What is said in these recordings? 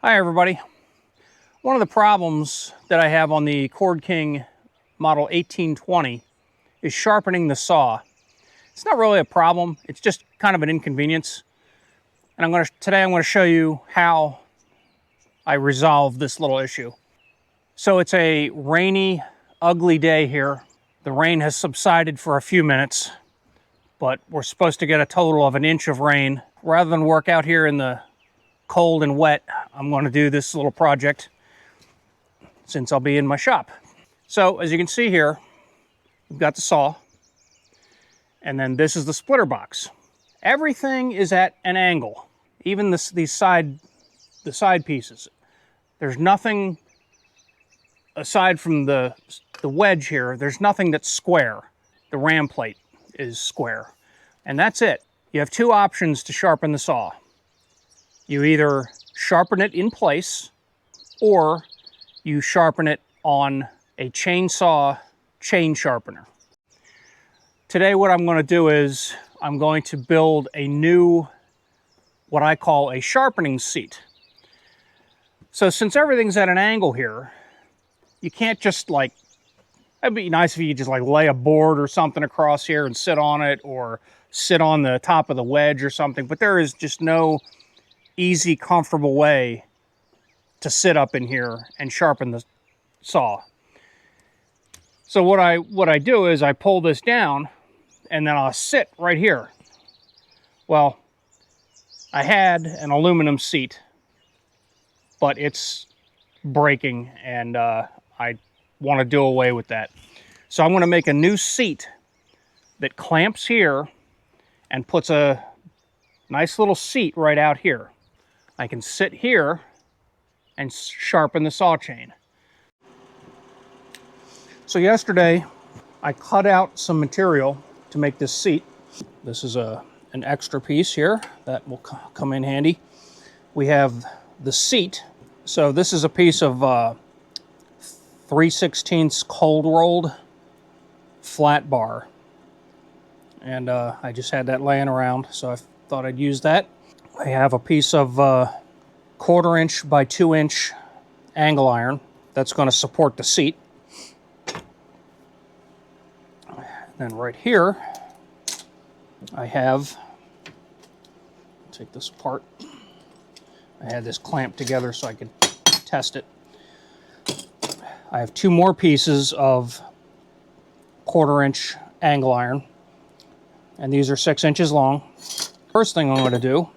Hi everybody. One of the problems that I have on the Cord King model 18-20 is sharpening the saw. It's not really a problem, it's just kind of an inconvenience. And today I'm going to show you how I resolve this little issue. So it's a rainy, ugly day here. The rain has subsided for a few minutes, but we're supposed to get a total of 1 inch of rain. Rather than work out here in the cold and wet, I'm going to do this little project since I'll be in my shop. So as you can see here, we've got the saw, and then this is the splitter box. Everything is at an angle, even the side pieces. There's nothing aside from the wedge here. There's nothing that's square. The ram plate is square, and that's it. You have two options to sharpen the saw. You either sharpen it in place, or you sharpen it on a chainsaw chain sharpener. Today what I'm going to do is I'm going to build a new, what I call a sharpening seat. So since everything's at an angle here, you can't just it'd be nice if you could just lay a board or something across here and sit on it, or sit on the top of the wedge or something, but there is just no easy, comfortable way to sit up in here and sharpen the saw. So what I do is I pull this down and then I'll sit right here. Well, I had an aluminum seat, but it's breaking and I want to do away with that. So I'm going to make a new seat that clamps here and puts a nice little seat right out here. I can sit here and sharpen the saw chain. So yesterday I cut out some material to make this seat. This is an extra piece here that will come in handy. We have the seat. So this is a piece of 3/16 cold rolled flat bar, and I just had that laying around, so I thought I'd use that. I have a piece of 1/4 inch by 2 inch angle iron that's going to support the seat. And right here I have, take this apart, I had this clamped together so I could test it. I have 2 more pieces of 1/4 inch angle iron, and these are 6 inches long. First thing I'm going to do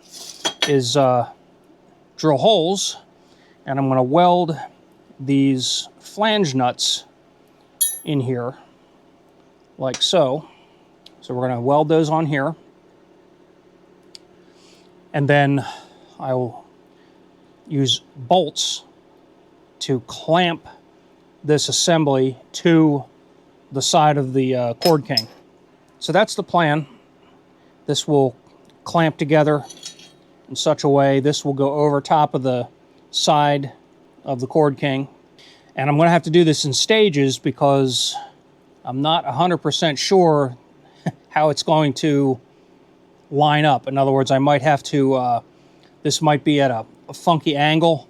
is drill holes, and I'm going to weld these flange nuts in here like so. So we're going to weld those on here, and then I will use bolts to clamp this assembly to the side of the Cord King. So that's the plan. This will clamp together in such a way, this will go over top of the side of the Cord King. And I'm going to have to do this in stages because I'm not 100% sure how it's going to line up. In other words, I might have to, this might be at a funky angle,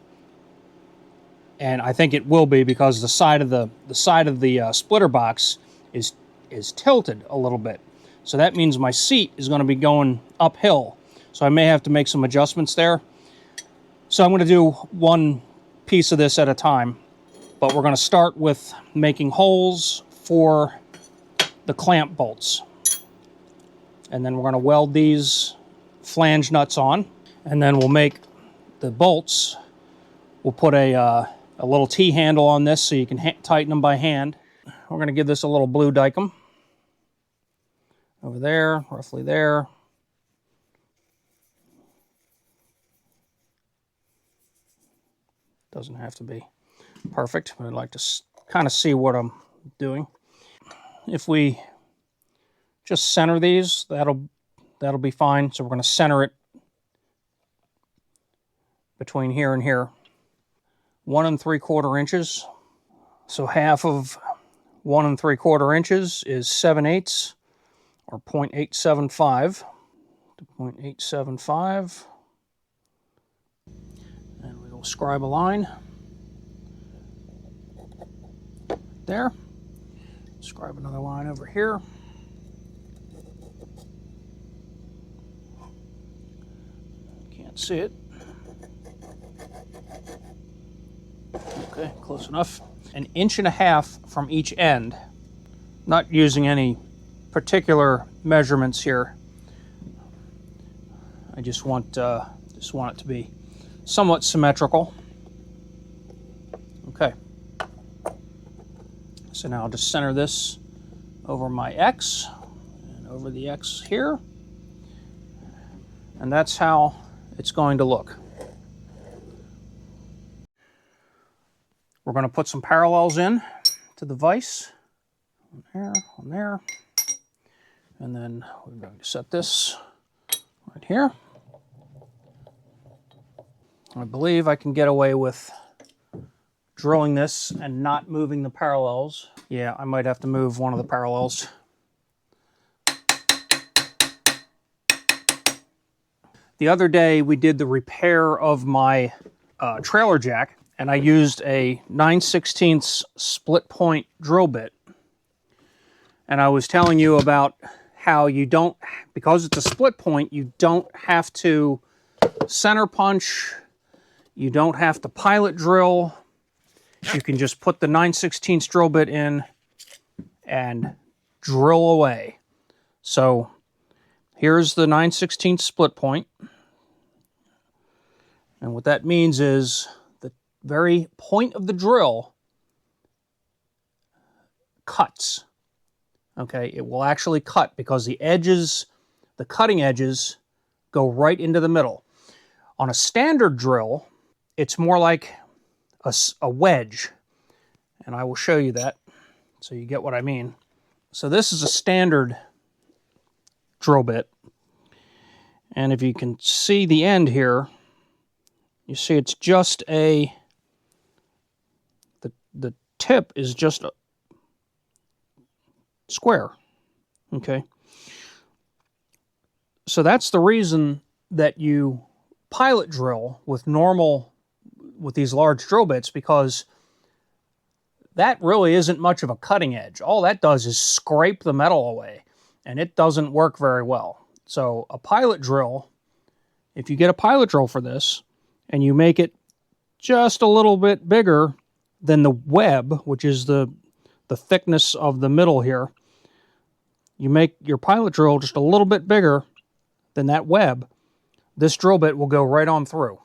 and I think it will be because the side of the splitter box is tilted a little bit. So that means my seat is going to be going uphill. So I may have to make some adjustments there. So I'm going to do one piece of this at a time. But we're going to start with making holes for the clamp bolts. And then we're going to weld these flange nuts on. And then we'll make the bolts. We'll put a little T-handle on this so you can tighten them by hand. We're going to give this a little blue dicum. Over there, roughly there. Doesn't have to be perfect, but I'd like to kind of see what I'm doing. If we just center these, that'll be fine. So we're going to center it between here and here. 1 3/4 inches. So half of 1 3/4 inches is 7/8, or 0.875 to 0.875. scribe a line there. Scribe another line over here. Can't see it. Okay, close enough. 1.5 inches from each end. Not using any particular measurements here. I just want it to be somewhat symmetrical. Okay. So now I'll just center this over my X and over the X here. And that's how it's going to look. We're going to put some parallels in to the vise. On there. And then we're going to set this right here. I believe I can get away with drilling this and not moving the parallels. Yeah, I might have to move one of the parallels. The other day we did the repair of my trailer jack, and I used a 9/16 split point drill bit. And I was telling you about how you don't, because it's a split point, you don't have to center punch, you don't have to pilot drill. You can just put the 9/16 drill bit in and drill away. So here's the 9/16 split point. And what that means is the very point of the drill cuts. Okay, it will actually cut because the edges, the cutting edges, go right into the middle. On a standard drill, it's more like a wedge, and I will show you that so you get what I mean. So this is a standard drill bit, and if you can see the end here, you see it's just the tip is just a square. Okay, so that's the reason that you pilot drill with these large drill bits, because that really isn't much of a cutting edge. All that does is scrape the metal away, and it doesn't work very well. So a pilot drill, if you get a pilot drill for this and you make it just a little bit bigger than the web, which is the thickness of the middle here, you make your pilot drill just a little bit bigger than that web, this drill bit will go right on through.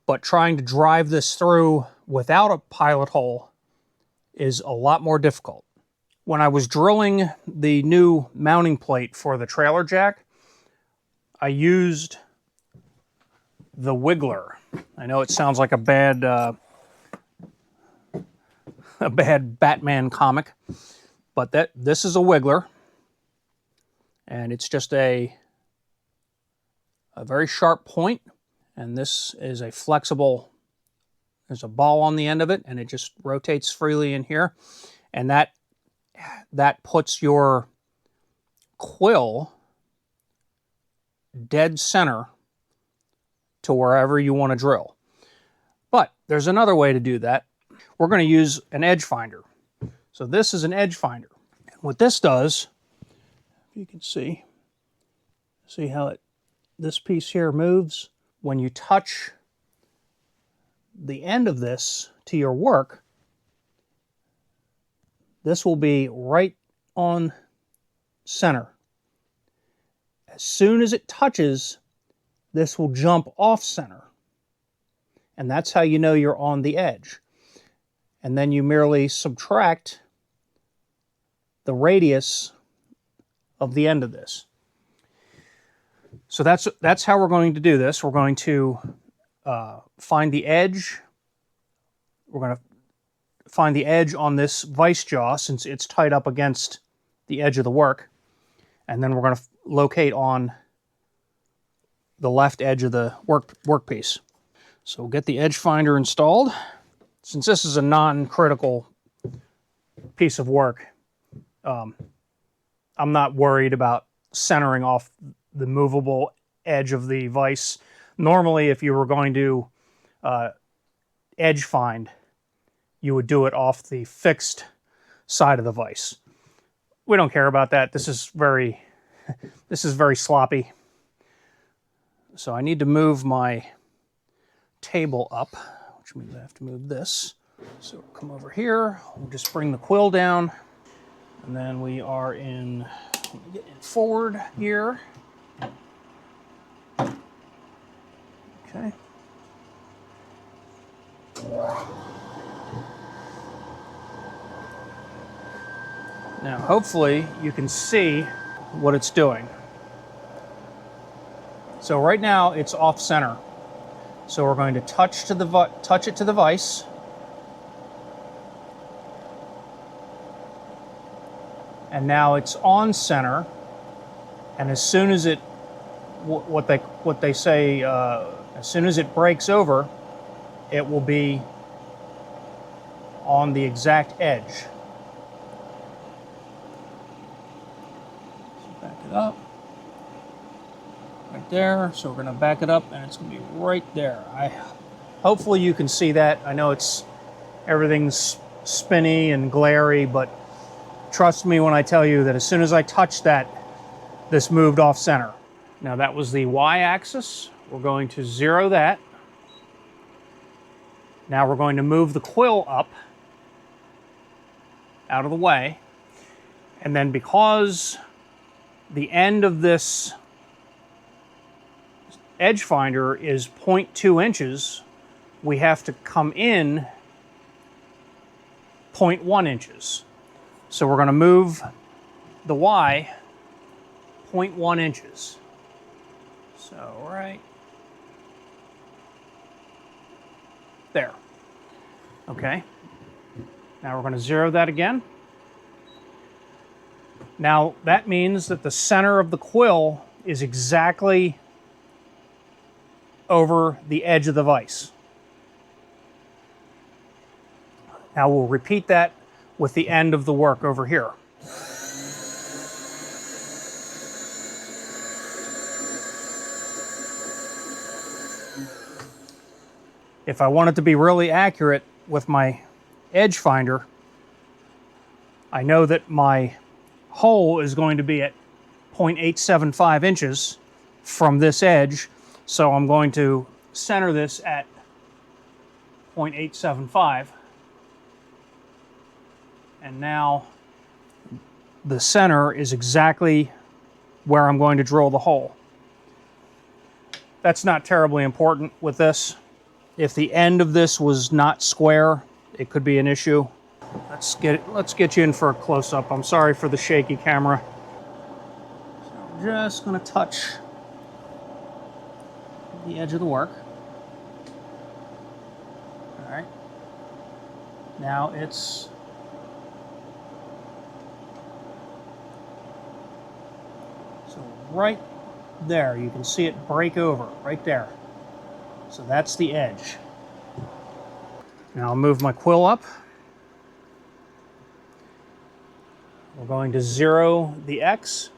But trying to drive this through without a pilot hole is a lot more difficult. When I was drilling the new mounting plate for the trailer jack, I used the wiggler. I know it sounds like a bad Batman comic, but this is a wiggler, and it's just a very sharp point. And this is a flexible, there's a ball on the end of it, and it just rotates freely in here. And that puts your quill dead center to wherever you want to drill. But there's another way to do that. We're going to use an edge finder. So this is an edge finder. And what this does, if you can see how this piece here moves. When you touch the end of this to your work, this will be right on center. As soon as it touches, this will jump off center. And that's how you know you're on the edge. And then you merely subtract the radius of the end of this. So that's how we're going to do this. We're going to find the edge. We're going to find the edge on this vise jaw, since it's tied up against the edge of the work. And then we're going to locate on the left edge of the workpiece. So we'll get the edge finder installed. Since this is a non-critical piece of work, I'm not worried about centering off the movable edge of the vise. Normally, if you were going to edge find, you would do it off the fixed side of the vise. We don't care about that. This is very sloppy. So I need to move my table up, which means I have to move this. So we'll come over here, we'll just bring the quill down, and then we are in, get in forward gear. Okay. Now hopefully you can see what it's doing. So right now it's off center. So we're going to touch it to the vise. And now it's on center. And as soon as it, what they say, as soon as it breaks over, it will be on the exact edge. So back it up. Right there. So we're going to back it up and it's going to be right there. Hopefully you can see that. I know everything's spinny and glary, but trust me when I tell you that as soon as I touched that, this moved off center. Now that was the y-axis. We're going to zero that. Now we're going to move the quill up out of the way. And then because the end of this edge finder is 0.2 inches, we have to come in 0.1 inches. So we're going to move the Y 0.1 inches. So right there. Okay. Now we're going to zero that again. Now that means that the center of the quill is exactly over the edge of the vise. Now we'll repeat that with the end of the work over here. If I want it to be really accurate with my edge finder, I know that my hole is going to be at 0.875 inches from this edge, so I'm going to center this at 0.875. And now the center is exactly where I'm going to drill the hole. That's not terribly important with this. If the end of this was not square, it could be an issue. Let's get you in for a close-up. I'm sorry for the shaky camera. So I'm just going to touch the edge of the work. All right. Now it's so right there. You can see it break over right there. So that's the edge. Now I'll move my quill up. We're going to zero the X.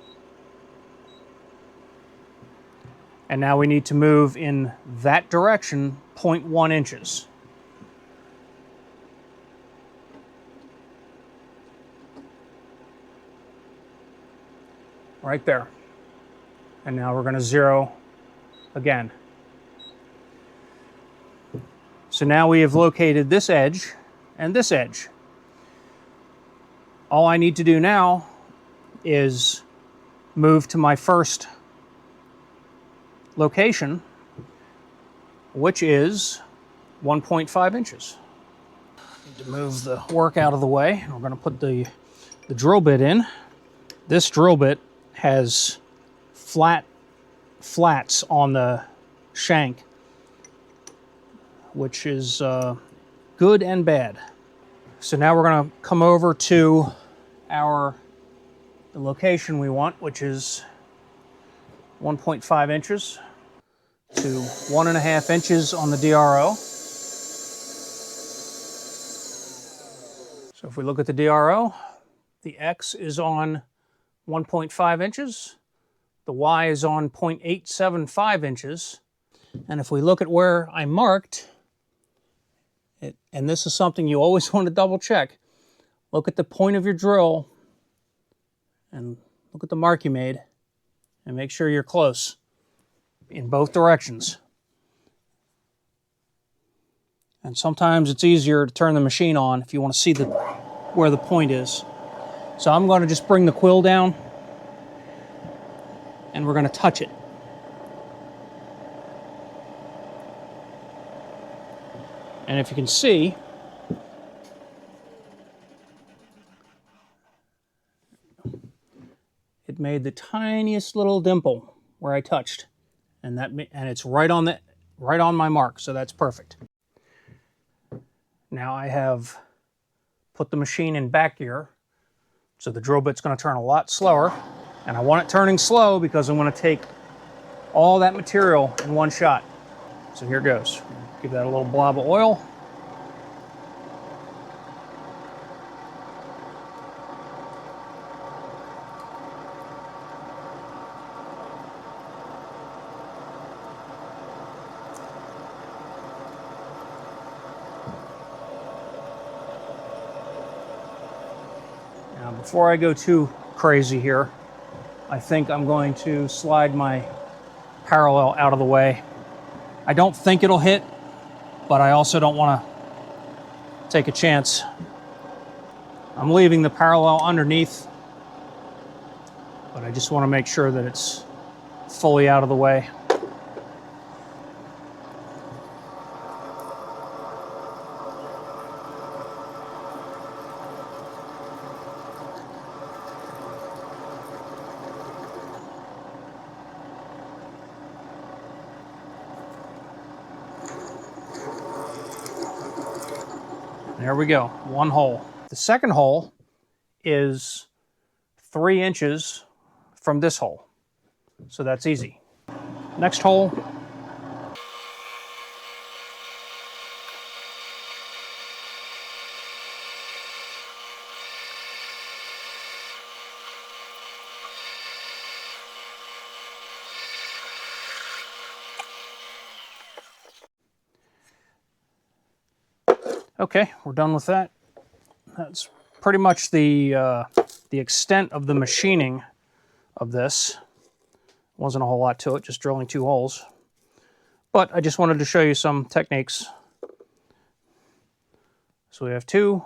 And now we need to move in that direction 0.1 inches. Right there. And now we're going to zero again. So now we have located this edge and this edge. All I need to do now is move to my first location, which is 1.5 inches. Need to move the work out of the way. We're going to put the drill bit in. This drill bit has flats on the shank, which is good and bad. So now we're going to come over to the location we want, which is 1.5 inches to 1.5 inches on the DRO. So if we look at the DRO, the X is on 1.5 inches, the Y is on 0.875 inches, and if we look at where I marked And this is something you always want to double check. Look at the point of your drill and look at the mark you made and make sure you're close in both directions. And sometimes it's easier to turn the machine on if you want to see where the point is. So I'm going to just bring the quill down and we're going to touch it. And if you can see, it made the tiniest little dimple where I touched, and it's right on my mark, so that's perfect. Now I have put the machine in back gear, so the drill bit's going to turn a lot slower, and I want it turning slow because I'm going to take all that material in one shot. So here goes. Give that a little blob of oil. Now, before I go too crazy here, I think I'm going to slide my parallel out of the way. I don't think it'll hit, but I also don't want to take a chance. I'm leaving the parallel underneath, but I just want to make sure that it's fully out of the way. There we go, one hole. The second hole is 3 inches from this hole, so that's easy. Next hole. Okay, we're done with that. That's pretty much the extent of the machining of this. Wasn't a whole lot to it, just drilling 2 holes. But I just wanted to show you some techniques. So we have 2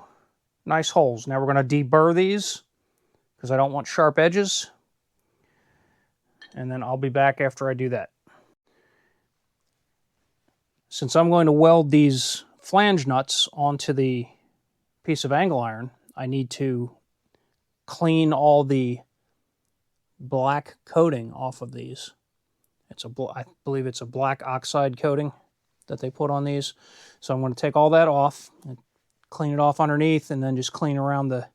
nice holes. Now we're going to deburr these because I don't want sharp edges. And then I'll be back after I do that. Since I'm going to weld these flange nuts onto the piece of angle iron, I need to clean all the black coating off of these. I believe it's a black oxide coating that they put on these. So I'm going to take all that off and clean it off underneath and then just clean around the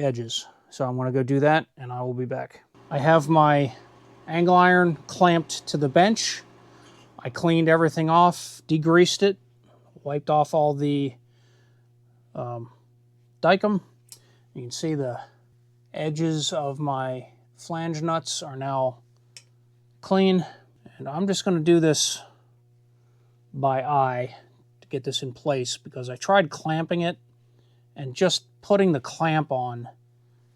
edges. So I'm going to go do that and I will be back. I have my angle iron clamped to the bench. I cleaned everything off, degreased it, wiped off all the dicum. You can see the edges of my flange nuts are now clean. And I'm just going to do this by eye to get this in place because I tried clamping it and just putting the clamp on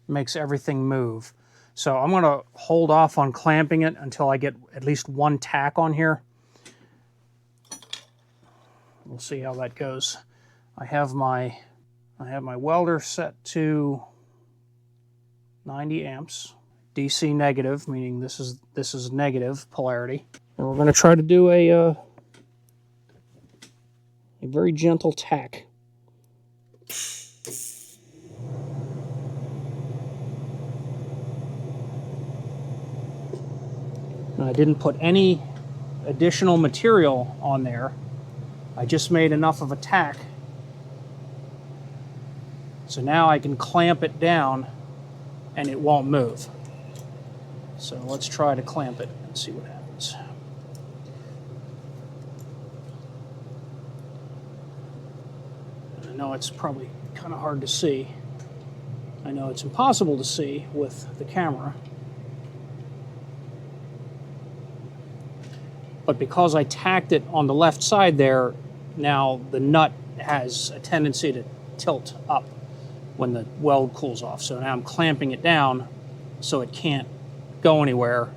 makes everything move. So I'm going to hold off on clamping it until I get at least 1 tack on here. We'll see how that goes. I have my welder set to 90 amps, DC negative, meaning this is negative polarity. And we're going to try to do a very gentle tack. And I didn't put any additional material on there. I just made enough of a tack. So now I can clamp it down and it won't move. So let's try to clamp it and see what happens. I know it's probably kind of hard to see. I know it's impossible to see with the camera. But because I tacked it on the left side there, now the nut has a tendency to tilt up when the weld cools off. So now I'm clamping it down so it can't go anywhere.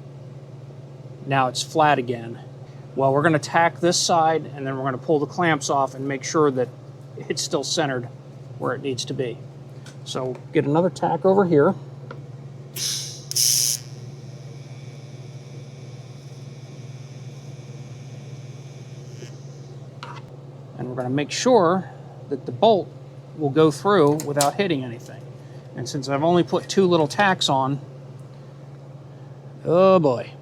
Now it's flat again. Well, we're going to tack this side, and then we're going to pull the clamps off and make sure that it's still centered where it needs to be. So get another tack over here. And we're going to make sure that the bolt will go through without hitting anything. And since I've only put 2 little tacks on, oh boy,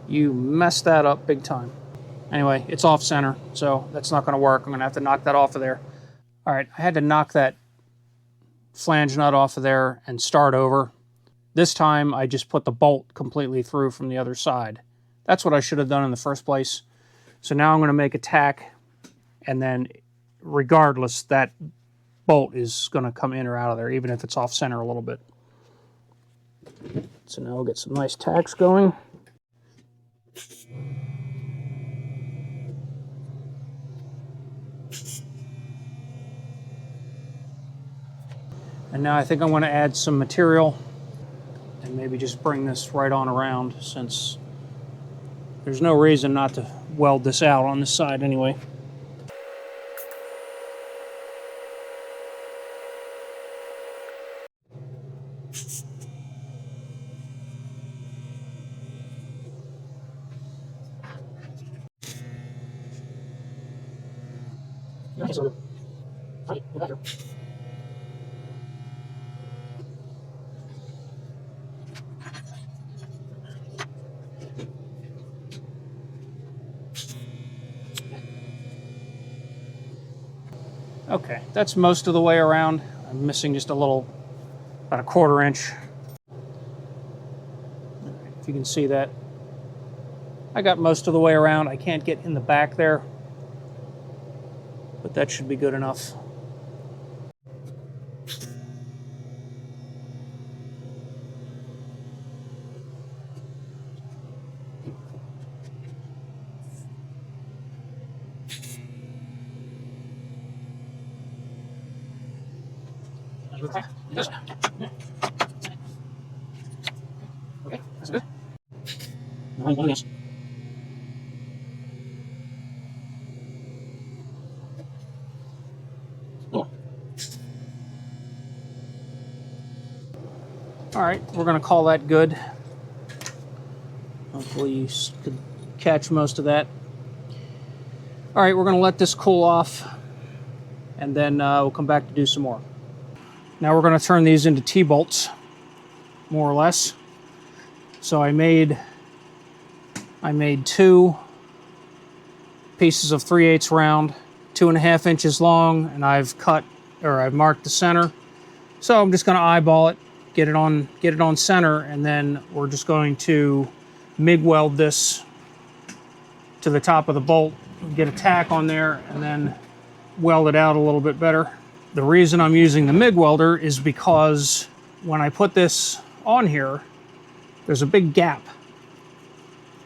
you messed that up big time. Anyway, it's off center, so that's not going to work. I'm going to have to knock that off of there. All right, I had to knock that flange nut off of there and start over. This time I just put the bolt completely through from the other side. That's what I should have done in the first place. So now I'm going to make a tack, and then regardless, that bolt is going to come in or out of there, even if it's off center a little bit. So now we'll get some nice tacks going. And now I think I'm going to add some material and maybe just bring this right on around, since there's no reason not to weld this out on this side anyway. Okay, that's most of the way around. I'm missing just a little, about a 1/4 inch. If you can see that. I got most of the way around. I can't get in the back there, but that should be good enough. Okay, that's good. All right, we're going to call that good. Hopefully you could catch most of that. All right, we're going to let this cool off, and then we'll come back to do some more. Now we're going to turn these into T-bolts, more or less. So I made 2 pieces of 3/8 round, 2.5 inches long, and I've marked the center. So I'm just going to eyeball it, get it on center, and then we're just going to MIG weld this to the top of the bolt, get a tack on there, and then weld it out a little bit better. The reason I'm using the MIG welder is because when I put this on here, there's a big gap,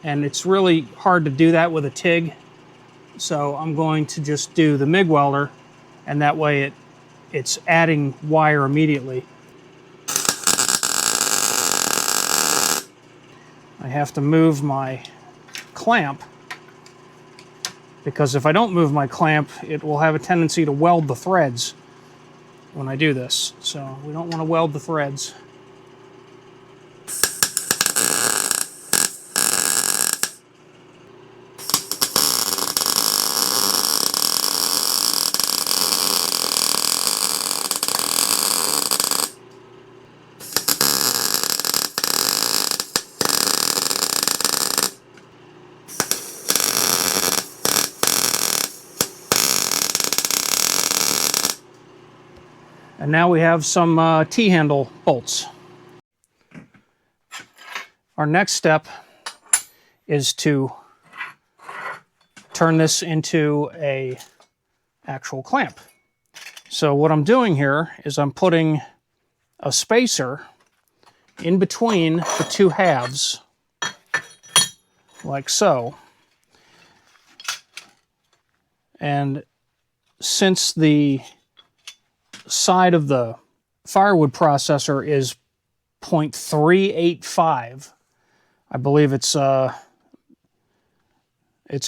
and it's really hard to do that with a TIG. So I'm going to just do the MIG welder, and that way it's adding wire immediately. I have to move my clamp, because if I don't move my clamp, it will have a tendency to weld the threads when I do this. So we don't want to weld the threads. And now we have some T-handle bolts. Our next step is to turn this into a actual clamp. So what I'm doing here is I'm putting a spacer in between the 2 halves, like so. And since the side of the firewood processor is 0.385, I believe it's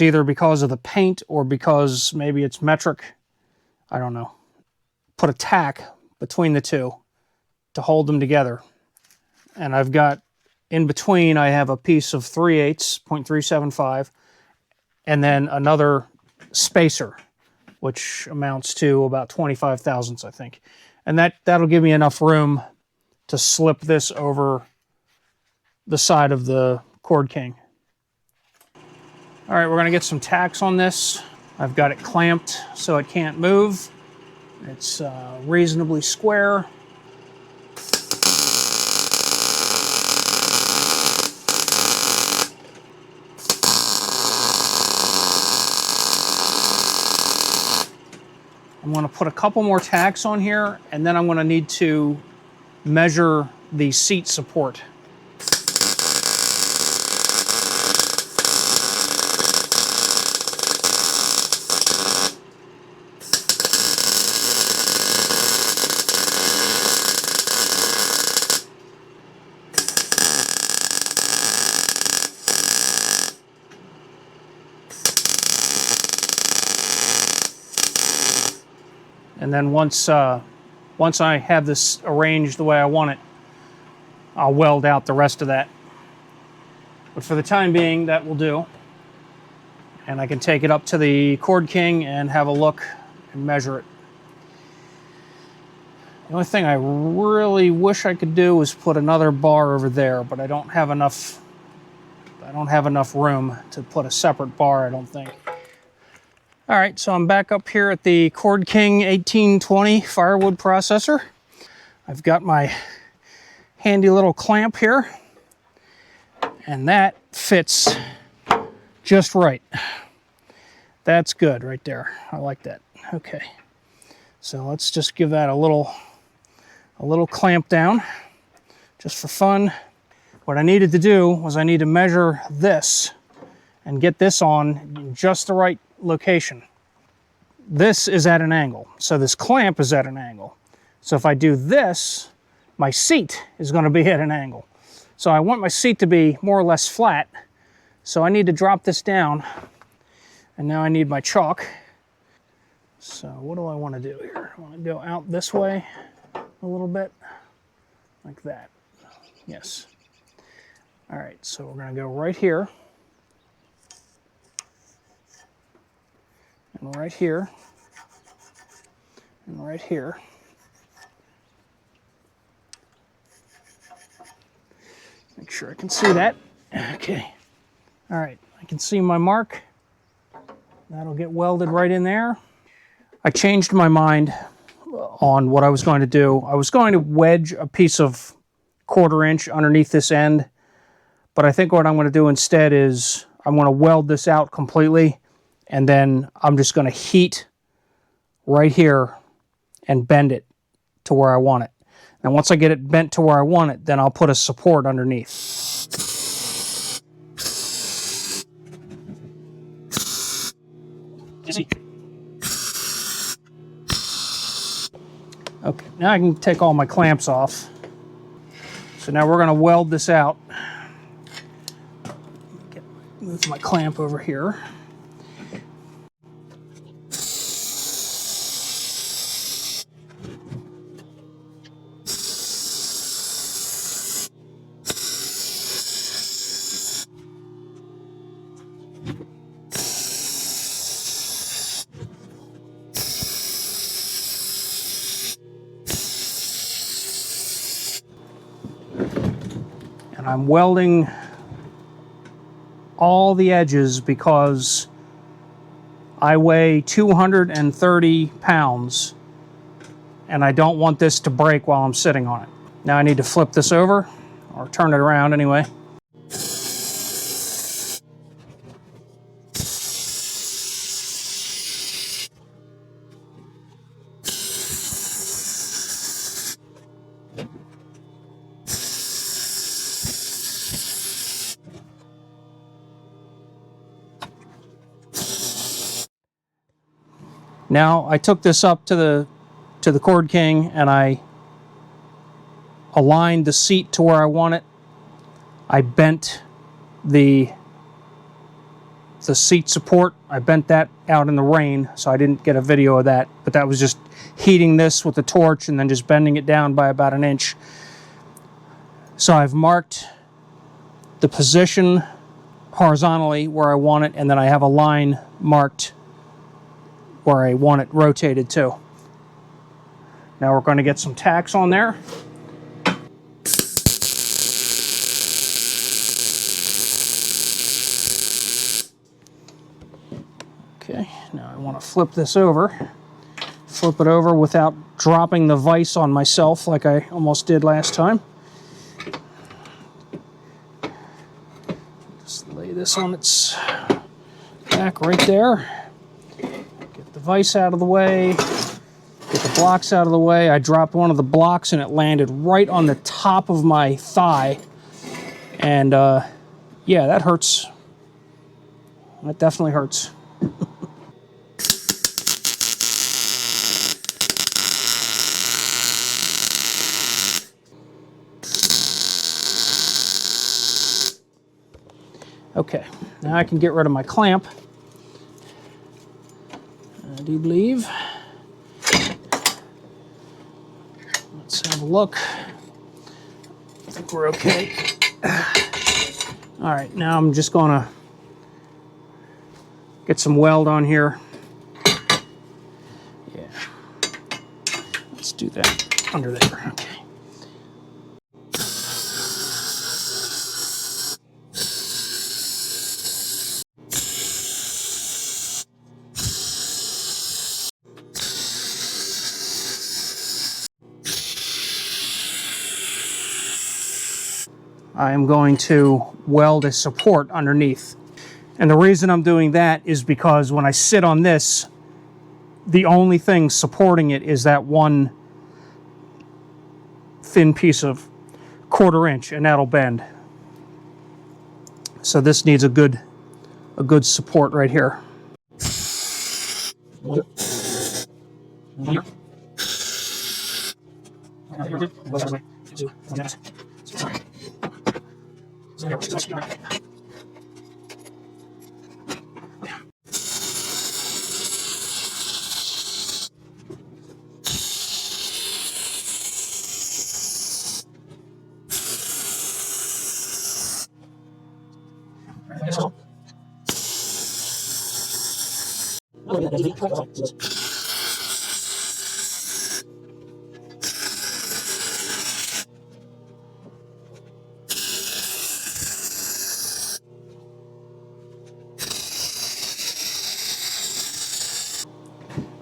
either because of the paint or because maybe it's metric. I don't know. Put a tack between the two to hold them together. And I've got, in between, I have a piece of 3/8, 0.375, and then another spacer, which amounts to about 25 thousandths, I think. And that'll give me enough room to slip this over the side of the Cord King. All right, we're gonna get some tacks on this. I've got it clamped so it can't move. It's reasonably square. I'm going to put a couple more tacks on here, and then I'm going to need to measure the seat support. And then once I have this arranged the way I want it, I'll weld out the rest of that. But for the time being, that will do. And I can take it up to the Cord King and have a look and measure it. The only thing I really wish I could do is put another bar over there, but I don't have enough room to put a separate bar, I don't think. All right, so I'm back up here at the Cord King 18-20 Firewood processor. I've got my handy little clamp here, and that fits just right. That's good right there. I like that. Okay, so let's just give that a little clamp down, just for fun. What I needed to do was I need to measure this and get this on in just the right location. This is at an angle, so this clamp is at an angle. So if I do this, my seat is going to be at an angle. So I want my seat to be more or less flat, so I need to drop this down, and now I need my chalk. So what do I want to do here? I want to go out this way a little bit, like that. Yes. All right, so we're going to go right here, and right here, and right here. Make sure I can see that. Okay. All right, I can see my mark. That'll get welded right in there. I changed my mind on what I was going to do. I was going to wedge a piece of 1/4 inch underneath this end, but I think what I'm going to do instead is I'm going to weld this out completely, and then I'm just going to heat right here and bend it to where I want it. And once I get it bent to where I want it, then I'll put a support underneath. Easy. Okay, now I can take all my clamps off. So now we're going to weld this out. Move my clamp over here. And I'm welding all the edges because I weigh 230 pounds and I don't want this to break while I'm sitting on it. Now I need to flip this over, or turn it around anyway. Now I took this up to the Cord King and I aligned the seat to where I want it. I bent the seat support. I bent that out in the rain, so I didn't get a video of that, but that was just heating this with the torch and then just bending it down by about an inch. So I've marked the position horizontally where I want it, and then I have a line marked where I want it rotated to. Now we're going to get some tacks on there. Okay, now I want to flip this over. Flip it over without dropping the vise on myself like I almost did last time. Just lay this on its back right there. Get the vise out of the way. Get the blocks out of the way. I dropped one of the blocks and it landed right on the top of my thigh. And yeah, that hurts. That definitely hurts. Okay, now I can get rid of my clamp, I do believe. Let's have a look. I think we're okay. All right, now I'm just gonna get some weld on here. Yeah, let's do that under there, okay. I am going to weld a support underneath. And the reason I'm doing that is because when I sit on this, the only thing supporting it is that one thin piece of 1/4 inch, and that'll bend. So this needs a good support right here.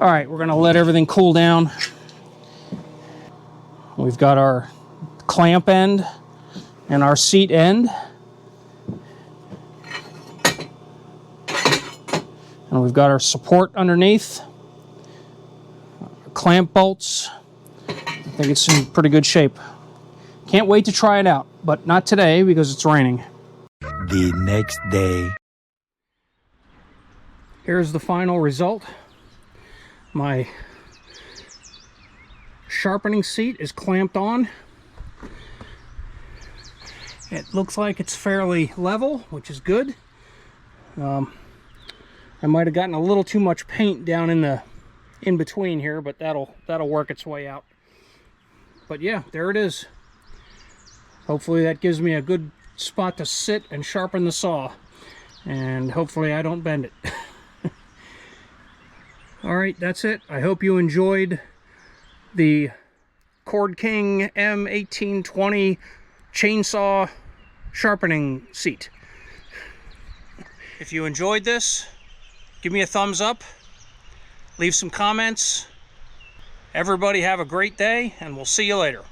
All right, we're gonna let everything cool down. We've got our clamp end and our seat end. And we've got our support underneath. Our clamp bolts. I think it's in pretty good shape. Can't wait to try it out, but not today because it's raining. The next day. Here's the final result. My sharpening seat is clamped on. It looks like it's fairly level, which is good. I might have gotten a little too much paint down in between here, but that'll work its way out. But yeah, there it is. Hopefully that gives me a good spot to sit and sharpen the saw, and hopefully I don't bend it. All right, that's it. I hope you enjoyed the Cord King M18-20 chainsaw sharpening seat. If you enjoyed this, give me a thumbs up, leave some comments. Everybody have a great day, and we'll see you later.